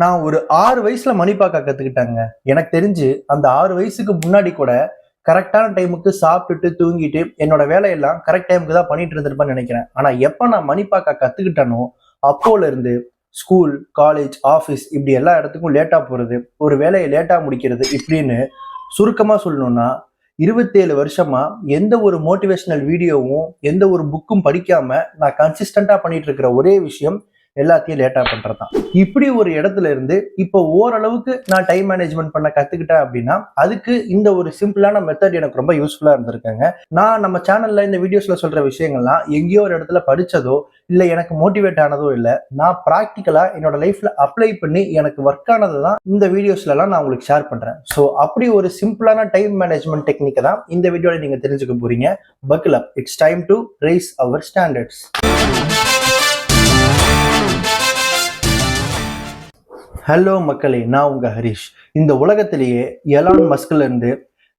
நான் ஒரு 6 வயசுல மணி பார்க்க கத்துக்கிட்டேங்க. எனக்கு தெரிஞ்சு அந்த 6 வயசுக்கு முன்னாடி கூட கரெக்டான டைமுக்கு சாப்பிட்டுட்டு, தூங்கிட்டு என்னோட வேலையெல்லாம் கரெக்ட் டைமுக்கு தான் பண்ணிட்டு இருந்திருப்பேன்னு நெனைக்கிறேன். ஆனா எப்ப நான் மணி பார்க்க கத்துக்கிட்டேனோ, அப்போல இருந்து ஸ்கூல், காலேஜ், ஆஃபீஸ் இப்படி எல்லா இடத்துக்கும் லேட்டா போறது, ஒரு வேலைய லேட்டா முடிக்கிறது இப்படின்னு சுருக்கமா சொல்லணும்னா 27 வருஷமா எந்த ஒரு மோட்டிவேஷனல் வீடியோவும், எந்த ஒரு புக்கும் படிக்காம நான் கன்சிஸ்டன்ட்டா பண்ணிட்டு இருக்கிற ஒரே விஷயம் எல்லாத்தையும் லேட்டா பண்றதுதான். இப்படி ஒரு இடத்துல இருந்து இப்போ ஓரளவுக்கு நான் டைம் மேனேஜ்மெண்ட் பண்ண கத்துக்கிட்டேன் அப்படின்னா, அதுக்கு இந்த ஒரு சிம்பிளான மெத்தட் எனக்கு ரொம்ப யூஸ்ஃபுல்லா இருந்திருக்குங்க. நான் நம்ம சேனல்ல இந்த வீடியோஸ்ல சொல்ற விஷயங்கள்லாம் எங்கேயோ ஒரு இடத்துல படிச்சதோ, இல்ல எனக்கு மோட்டிவேட் ஆனதோ இல்ல. நான் பிராக்டிக்கலா என்னோட லைஃப்ல அப்ளை பண்ணி எனக்கு ஒர்க் ஆனது தான் இந்த வீடியோஸ்ல எல்லாம் நான் உங்களுக்கு ஷேர் பண்றேன். ஸோ அப்படி ஒரு சிம்பிளான டைம் மேனேஜ்மெண்ட் டெக்னிக்கை தான் இந்த வீடியோல நீங்க தெரிஞ்சுக்க போறீங்க. Buckle up, it's time to raise our standards. Hello மக்களே, நான் உங்க ஹரிஷ். இந்த உலகத்திலேயே எலான் மஸ்க்ல இருந்து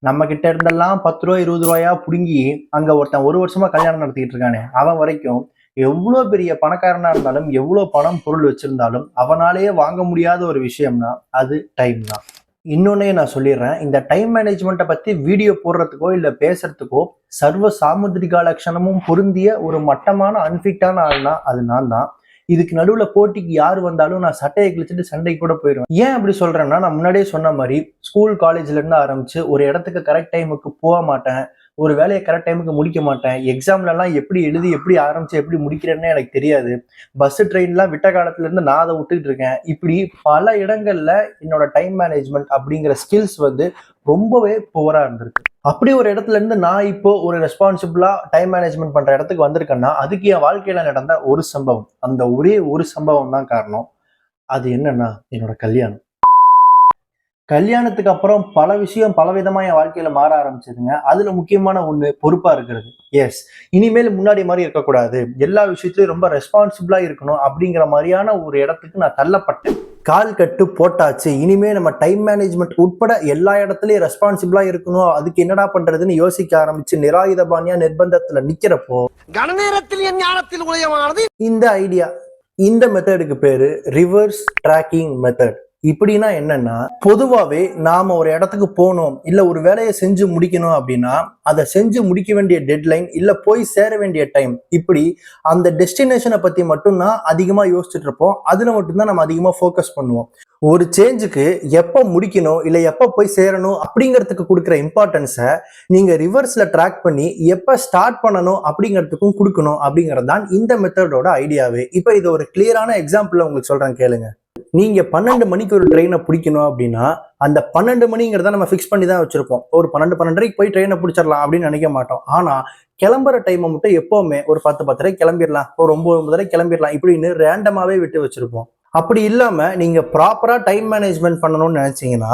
நம்ம கிட்ட இருந்தெல்லாம் 10 ரூபாய் 20 ரூபாயா புடுங்கி அங்க ஒருத்தன் 1 வருஷமா கல்யாணம் நடத்திக்கிட்டு இருக்கானே, அவன் வரைக்கும் எவ்வளோ பெரிய பணக்காரனா இருந்தாலும், எவ்வளோ பணம் பொருள் வச்சிருந்தாலும் அவனாலேயே வாங்க முடியாத ஒரு விஷயம்னா அது டைம் தான். இன்னொன்னே நான் சொல்லிடுறேன், இந்த டைம் மேனேஜ்மெண்ட்டை பத்தி வீடியோ போடுறதுக்கோ இல்ல பேசுறதுக்கோ சர்வ சாமுத்திரிகா லட்சணமும் பொருந்திய ஒரு மட்டமான அன்ஃபிட்டான ஆள்னா அது நான் தான். இதுக்கு நடுவுல போட்டிக்கு யார் வந்தாலும் நான் சட்டையை கிழிச்சிட்டு சண்டைக்கு கூட போயிடுவேன். ஏன் அப்படி சொல்றேன்னா, நான் முன்னாடியே சொன்ன மாதிரி ஸ்கூல் காலேஜ்ல இருந்து ஆரம்பிச்சு ஒரு இடத்துக்கு கரெக்ட் டைமுக்கு போக மாட்டேன், ஒரு வேலையை கரெக்ட் டைமுக்கு முடிக்க மாட்டேன், எக்ஸாம்ல எல்லாம் எப்படி எழுதி எப்படி ஆரம்பிச்சு எப்படி முடிக்கிறேன்னு எனக்கு தெரியாது, பஸ் ட்ரெயின்லாம் விட்ட காலத்துல இருந்து நான் அதை விட்டுக்கிட்டு இருக்கேன். இப்படி பல இடங்கள்ல என்னோட டைம் மேனேஜ்மெண்ட் அப்படிங்கிற ஸ்கில்ஸ் ரொம்பவே புவரா இருந்திருக்கு. அப்படி ஒரு இடத்துல இருந்து நான் இப்போ ஒரு ரெஸ்பான்சிபிளா டைம் மேனேஜ்மெண்ட் பண்ற இடத்துக்கு வந்திருக்கேன்னா, அதுக்கு என் வாழ்க்கையில நடந்த ஒரு சம்பவம், அந்த ஒரே ஒரு சம்பவம் தான் காரணம். அது என்னன்னா என்னோட கல்யாணம். கல்யாணத்துக்கு அப்புறம் பல விஷயம் பலவிதமா என் வாழ்க்கையில மாற ஆரம்பிச்சதுங்க. அதுல முக்கியமான ஒண்ணு பொறுப்பா இருக்கிறது. எஸ், இனிமேல் முன்னாடி மாதிரி இருக்கக்கூடாது, எல்லா விஷயத்திலயும் ரொம்ப ரெஸ்பான்சிபிளா இருக்கணும் அப்படிங்கிற மாதிரியான ஒரு இடத்துக்கு நான் தள்ளப்பட்டேன். கால் கட்டு போட்டாச்சு, இனிமே நம்ம டைம் மேனேஜ்மெண்ட் உட்பட எல்லா இடத்துலயும் ரெஸ்பான்சிபிளா இருக்கணும், அதுக்கு என்னடா பண்றதுன்னு யோசிக்க ஆரம்பிச்சு நிராயுதபாணியா நிர்பந்தத்துல நிக்கிறப்போ கணநேரத்தில் என் ஞானத்தில் உதயமானது இந்த ஐடியா, இந்த மெத்தடுக்கு பேரு ரிவர்ஸ் ட்ராக்கிங் மெத்தட். இப்படின்னா என்னன்னா, பொதுவாவே நாம ஒரு இடத்துக்கு போகணும் இல்ல ஒரு வேலையை செஞ்சு முடிக்கணும் அப்படின்னா அதை செஞ்சு முடிக்க வேண்டிய டெட்லைன் இல்ல போய் சேர வேண்டிய டைம், இப்படி அந்த டெஸ்டினேஷனை பத்தி மட்டும்தான் அதிகமா யோசிச்சுட்டு இருப்போம். அதுல மட்டும்தான் நம்ம அதிகமா ஃபோக்கஸ் பண்ணுவோம். ஒரு சேஞ்சுக்கு எப்ப முடிக்கணும் இல்ல எப்ப போய் சேரணும் அப்படிங்கிறதுக்கு கொடுக்குற இம்பார்ட்டன்ஸை நீங்க ரிவர்ஸ்ல ட்ராக் பண்ணி எப்ப ஸ்டார்ட் பண்ணணும் அப்படிங்கிறதுக்கும் கொடுக்கணும் அப்படிங்கிறது தான் இந்த மெத்தடோட ஐடியாவே. இப்ப இது ஒரு கிளியரான எக்ஸாம்பிள் உங்களுக்கு சொல்றேன் கேளுங்க. நீங்க 12 மணிக்கு ஒரு ட்ரெயினை பிடிக்கணும் அப்படின்னா அந்த 12 மணிங்கிறத நம்ம ஃபிக்ஸ் பண்ணி தான் வச்சிருப்போம். ஒரு 12:30 போய் ட்ரெயினை பிடிச்சிடலாம் அப்படின்னு நினைக்க மாட்டோம். ஆனா கிளம்புற டைமை மட்டும் எப்பவுமே ஒரு 10:10 கிளம்பிடலாம், ஒரு 9:09 கிளம்பிடலாம் இப்படின்னு ரேண்டமாவே விட்டு வச்சிருப்போம். அப்படி இல்லாம நீங்க ப்ராப்பரா டைம் மேனேஜ்மெண்ட் பண்ணணும்னு நினைச்சீங்கன்னா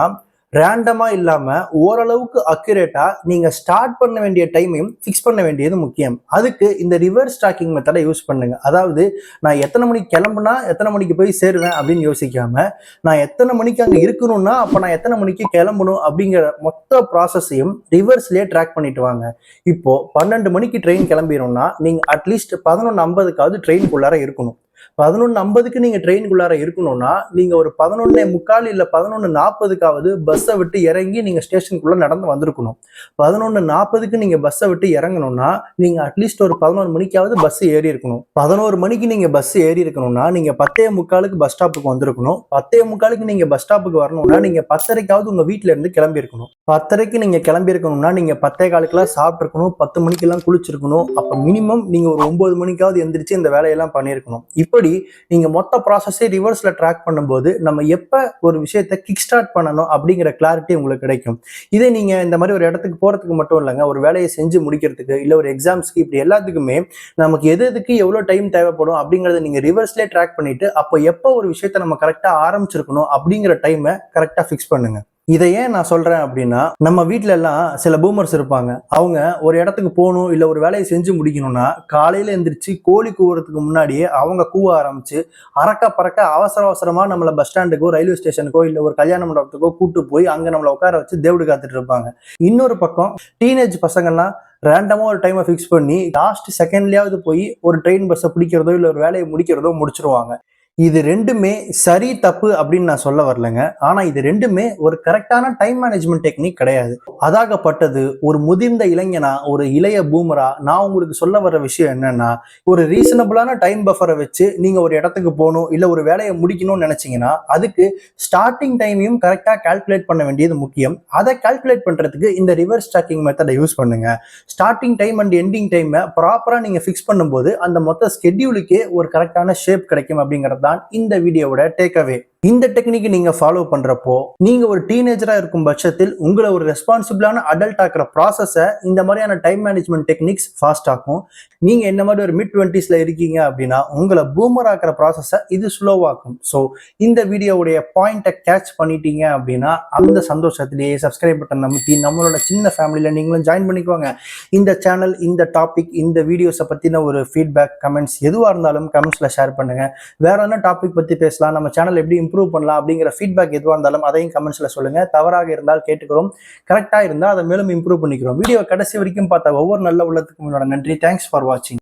ரேண்டமா இல்லாம ஓரளவுக்கு அக்யூரேட்டா நீங்க ஸ்டார்ட் பண்ண வேண்டிய டைமையும் ஃபிக்ஸ் பண்ண வேண்டியது முக்கியம். அதுக்கு இந்த ரிவர்ஸ் ட்ராக்கிங் மெத்தடை யூஸ் பண்ணுங்க. அதாவது நான் எத்தனை மணிக்கு கிளம்புனா எத்தனை மணிக்கு போய் சேருவேன் அப்படின்னு யோசிக்காம, நான் எத்தனை மணிக்கு அங்க இருக்கணும்னா அப்ப நான் எத்தனை மணிக்கு கிளம்பணும் அப்படிங்கிற மொத்த ப்ராசஸையும் ரிவர்ஸ்லயே ட்ராக் பண்ணிட்டு வாங்க. இப்போ 12 மணிக்கு ட்ரெயின் கிளம்பிடணும்னா நீங்க அட்லீஸ்ட் 11:50க்காவது ட்ரெயினுக்குள்ளார இருக்கணும். 11:50க்கு நீங்க ட்ரெயினுக்குள்ளார இருக்கணும்னா நீங்க ஒரு 11:45 இல்ல 11:40க்காவது பஸ்ஸை விட்டு இறங்கி நீங்க ஸ்டேஷனுக்குள்ள நடந்து வந்திருக்கணும். 11:40க்கு நீங்க பஸ்ஸை விட்டு இறங்கணும்னா நீங்க அட்லீஸ்ட் ஒரு 11 மணிக்காவது பஸ் ஏறி இருக்கணும். 11 மணிக்கு நீங்க பஸ் ஏறி இருக்கணும்னா நீங்க 10:45க்கு பஸ் ஸ்டாப்புக்கு வந்திருக்கணும். 10:45க்கு நீங்க பஸ் ஸ்டாப்புக்கு வரணும்னா நீங்க 10:30க்காவது உங்க வீட்டுல இருந்து கிளம்பி இருக்கணும். 10:30க்கு நீங்க கிளம்பி இருக்கணும்னா நீங்க 10:15க்கெல்லாம் சாப்பிட்டு இருக்கணும், 10 மணிக்கெல்லாம் குளிச்சிருக்கணும். அப்ப மினிமம் நீங்க ஒரு 9 மணிக்காவது எந்திரிச்சு இந்த வேலையெல்லாம் பண்ணியிருக்கணும். இப்படி நீங்க மொத்த ப்ராசஸை ரிவர்ஸ்ல ட்ராக் பண்ணும்போது நம்ம எப்ப ஒரு விஷயத்தை கிக் ஸ்டார்ட் பண்ணணும் அப்படிங்கிற கிளாரிட்டி உங்களுக்கு கிடைக்கும். இதே நீங்க இந்த மாதிரி ஒரு இடத்துக்கு போறதுக்கு மட்டும் இல்லைங்க, ஒரு வேலையை செஞ்சு முடிக்கிறதுக்கு இல்ல ஒரு எக்ஸாம்ஸ்க்கு இப்படி எல்லாத்துக்குமே நமக்கு எதுக்கு எவ்வளவு டைம் தேவைப்படும் அப்படிங்கறத நீங்க ரிவர்ஸ்லேயே ட்ராக் பண்ணிட்டு அப்போ எப்போ ஒரு விஷயத்த நம்ம கரெக்டா ஆரம்பிச்சிருக்கணும் அப்படிங்கிற டைமை கரெக்டா ஃபிக்ஸ் பண்ணுங்க. இதை ஏன் நான் சொல்றேன் அப்படின்னா, நம்ம வீட்டுல எல்லாம் சில பூமர்ஸ் இருப்பாங்க. அவங்க ஒரு இடத்துக்கு போகணும் இல்ல ஒரு வேலையை செஞ்சு முடிக்கணும்னா காலையில எந்திரிச்சு கோழி கூவுறதுக்கு முன்னாடியே அவங்க கூவ ஆரம்பிச்சு அறக்க பறக்க அவசர அவசரமா நம்மள பஸ் ஸ்டாண்டுக்கோ ரயில்வே ஸ்டேஷனுக்கோ இல்ல ஒரு கல்யாண மண்டபத்துக்கோ கூட்டு போய் அங்க நம்மளை உட்கார வச்சு தேவடு காத்துட்டு இருப்பாங்க. இன்னொரு பக்கம் டீனேஜ் பசங்கள்லாம் ரேண்டமா ஒரு டைமை ஃபிக்ஸ் பண்ணி லாஸ்ட் செகண்ட்லயாவது போய் ஒரு ட்ரெயின் பஸ்ஸை பிடிக்கிறதோ இல்ல ஒரு வேலையை முடிக்கிறதோ முடிச்சிருவாங்க. இது ரெண்டுமே சரி தப்பு அப்படின்னு நான் சொல்ல வரலங்க. ஆனா இது ரெண்டுமே ஒரு கரெக்டான டைம் மேனேஜ்மெண்ட் டெக்னிக் கிடையாது. அதாகப்பட்டது ஒரு முதிர்ந்த இளைஞனா, ஒரு இளைய பூமரா நான் உங்களுக்கு சொல்ல வர விஷயம் என்னன்னா, ஒரு ரீசனபிளான டைம் பஃபரை வச்சு நீங்க ஒரு இடத்துக்கு போகணும், இல்ல ஒரு வேலையை முடிக்கணும்னு நினைச்சீங்கன்னா அதுக்கு ஸ்டார்டிங் டைமையும் கரெக்டா கால்குலேட் பண்ண வேண்டியது முக்கியம். அதை கால்குலேட் பண்றதுக்கு இந்த ரிவர்ஸ் ட்ராக்கிங் மெத்தடை யூஸ் பண்ணுங்க. ஸ்டார்டிங் டைம் அண்ட் எண்டிங் டைமை ப்ராப்பரா நீங்க ஃபிக்ஸ் பண்ணும்போது அந்த மொத்த ஸ்கெட்யூலுக்கே ஒரு கரெக்டான ஷேப் கிடைக்கும் அப்படிங்கிறது தான் இந்த வீடியோவோட டேக்அவே. இந்த டெக்னிக் நீங்க ஃபாலோ பண்றப்போ நீங்க ஒரு டீனேஜரா இருக்கும் பட்சத்தில் உங்களை ஒரு ரெஸ்பான்சிபிளான அடல்ட் ஆக்குற ப்ராசஸை இந்த மாதிரியான டைம் மேனேஜ்மெண்ட் டெக்னிக்ஸ் ஃபாஸ்ட் ஆக்கும். நீங்க என்ன மாதிரி ஒரு மிட் 20sல இருக்கீங்க அப்படின்னா உங்களை பூமர் ஆக்குற ப்ராசஸை இது ஸ்லோவாக்கும். ஸோ இந்த வீடியோவுடைய பாயிண்ட்டை கேட்ச் பண்ணிட்டீங்க அப்படின்னா அந்த சந்தோஷத்திலேயே சப்ஸ்கிரைப் பட்டன் நமத்தி நம்மளோட சின்ன ஃபேமிலியில நீங்களும் ஜாயின் பண்ணிக்குவாங்க. இந்த சேனல், இந்த டாபிக், இந்த வீடியோஸை பத்தின ஒரு ஃபீட்பேக், கமெண்ட்ஸ் எதுவாக இருந்தாலும் கமெண்ட்ஸ்ல ஷேர் பண்ணுங்க. வேற என்ன டாபிக் பத்தி பேசலாம், நம்ம சேனல் எப்படி இம்ப்ரூவ் பண்ணலாம் அப்படிங்கிற ஃபீட்பேக் எதுவாக இருந்தாலும் அதையும் கமெண்ட்ஸ்ல சொல்லுங்க. தவறாக இருந்தால் கேட்டுக்கிறோம், கரெக்டா இருந்தால் அதை மேலும் இம்ப்ரூவ் பண்ணிக்கிறோம். வீடியோ கடைசி வரைக்கும் பார்த்த ஒவ்வொரு நல்ல உள்ளத்துக்கும் என்னோட நன்றி. தேங்க்ஸ் ஃபார் வாட்சிங்.